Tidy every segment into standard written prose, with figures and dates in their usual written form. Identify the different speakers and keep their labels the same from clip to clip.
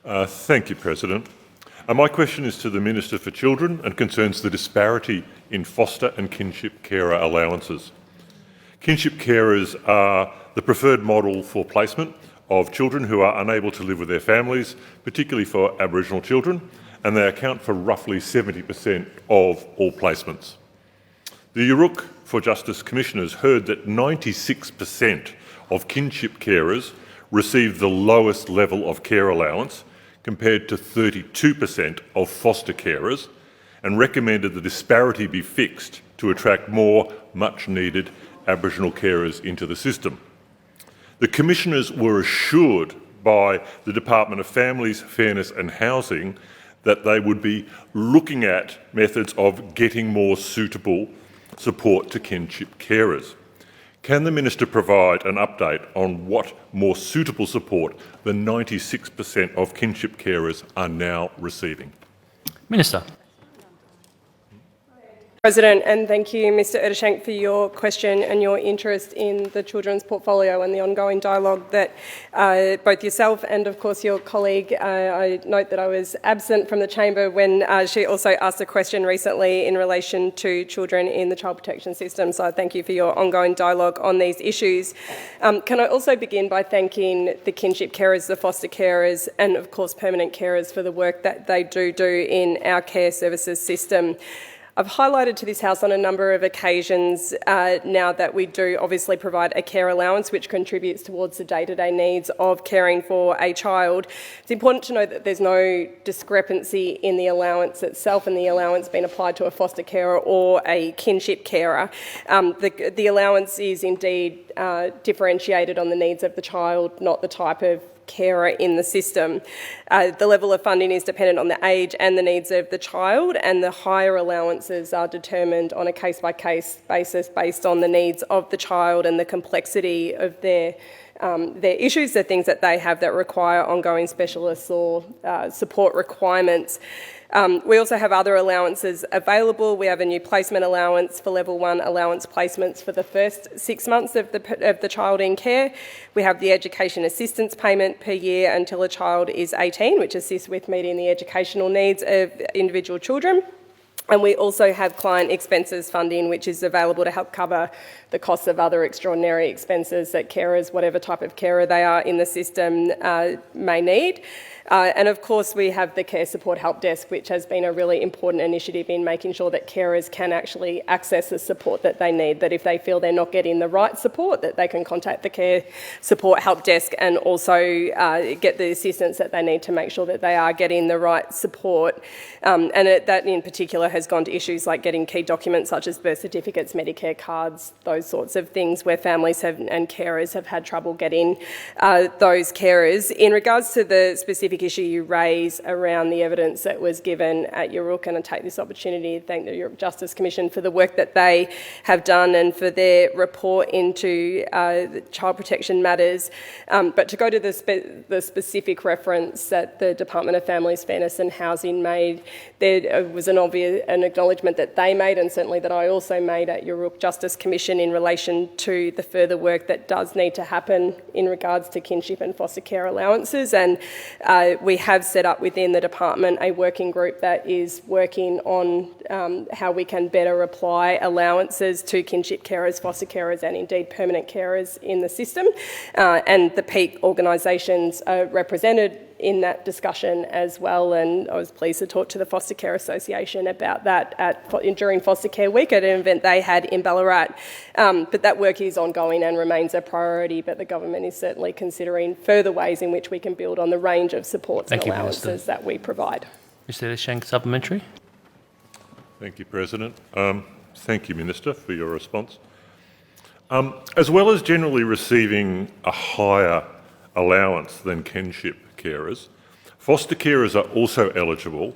Speaker 1: Thank you, President. My question is to the Minister for Children and concerns the disparity in foster and kinship carer allowances. Kinship carers are the preferred model for placement of children who are unable to live with their families, particularly for Aboriginal children, and they account for roughly 70% of all placements. The Yurruk for Justice Commissioners heard that 96% of kinship carers receive the lowest level of care allowance compared to 32% of foster carers, and recommended the disparity be fixed to attract more much-needed Aboriginal carers into the system. The Commissioners were assured by the Department of Families, Fairness and Housing that they would be looking at methods of getting more suitable support to kinship carers. Can the Minister provide an update on what more suitable support the 96% of kinship carers are now receiving?
Speaker 2: Minister.
Speaker 3: President, and thank you, Mr Ettershank, for your question and your interest in the children's portfolio and the ongoing dialogue that both yourself and, of course, your colleague, I note that I was absent from the chamber when she also asked a question recently in relation to children in the child protection system. So I thank you for your ongoing dialogue on these issues. Can I also begin by thanking the kinship carers, the foster carers and, of course, permanent carers for the work that they do in our care services system. I've highlighted to this House on a number of occasions now that we do obviously provide a care allowance which contributes towards the day-to-day needs of caring for a child. It's important to note that there's no discrepancy in the allowance itself and the allowance being applied to a foster carer or a kinship carer. The allowance is indeed differentiated on the needs of the child, not the type of carer in the system. The level of funding is dependent on the age and the needs of the child, and the higher allowances are determined on a case-by-case basis based on the needs of the child and the complexity of their issues, the things that they have that require ongoing specialists or support requirements. We also have other allowances available. We have a new placement allowance for level 1 allowance placements for the first 6 months of the child in care. We have the education assistance payment per year until a child is 18, which assists with meeting the educational needs of individual children. And we also have client expenses funding, which is available to help cover the costs of other extraordinary expenses that carers, whatever type of carer they are in the system, may need. And of course, we have the Care Support Help Desk, which has been a really important initiative in making sure that carers can actually access the support that they need, that if they feel they're not getting the right support, that they can contact the Care Support Help Desk and also get the assistance that they need to make sure that they are getting the right support. That in particular has gone to issues like getting key documents such as birth certificates, Medicare cards, those sorts of things where families and carers have had trouble getting those carers. In regards to the specific issue you raise around the evidence that was given at Yurruk, and I take this opportunity to thank the Yurruk Justice Commission for the work that they have done and for their report into child protection matters. But to go to the specific reference that the Department of Families, Fairness and Housing made, there was an acknowledgement that they made, and certainly that I also made at Yurruk Justice Commission in relation to the further work that does need to happen in regards to kinship and foster care allowances. And we have set up within the department a working group that is working on how we can better apply allowances to kinship carers, foster carers and indeed permanent carers in the system. And the peak organisations are represented in that discussion as well, and I was pleased to talk to the Foster Care Association about that during Foster Care Week at an event they had in Ballarat. But that work is ongoing and remains a priority, but the government is certainly considering further ways in which we can build on the range of supports and allowances that we provide.
Speaker 2: Mr Ettershank, supplementary.
Speaker 1: Thank you, President. Thank you, Minister, for your response. As well as generally receiving a higher allowance than kinship carers, foster carers are also eligible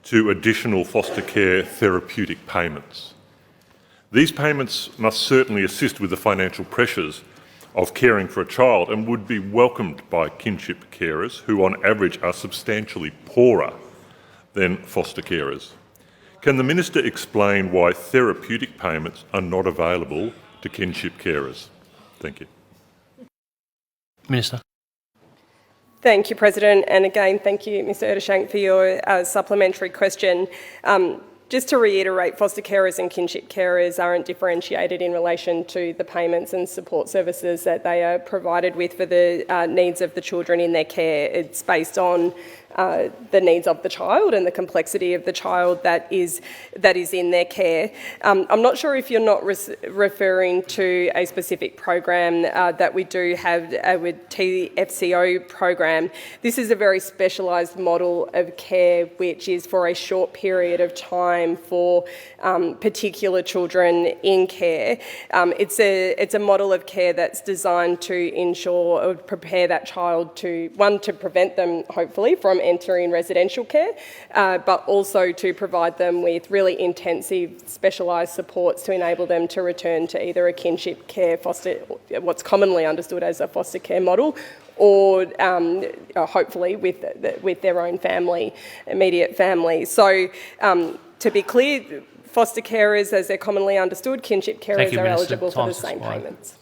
Speaker 1: to additional foster care therapeutic payments. These payments must certainly assist with the financial pressures of caring for a child and would be welcomed by kinship carers who on average are substantially poorer than foster carers. Can the Minister explain why therapeutic payments are not available to kinship carers? Thank you.
Speaker 2: Minister.
Speaker 3: Thank you, President. And again, thank you, Mr Ettershank, for your supplementary question. Just to reiterate, foster carers and kinship carers aren't differentiated in relation to the payments and support services that they are provided with for the needs of the children in their care. It's based on the needs of the child and the complexity of the child that is in their care. I'm not sure if you're not referring to a specific program that we do have with TFCO program. This is a very specialised model of care which is for a short period of time for particular children in care. It's a model of care that's designed to ensure or prepare that child to prevent them hopefully from entering residential care, but also to provide them with really intensive specialised supports to enable them to return to either a kinship care what's commonly understood as a foster care model, or hopefully with their own family, immediate family. So to be clear, foster carers, as they're commonly understood, kinship carers are eligible for the same payments.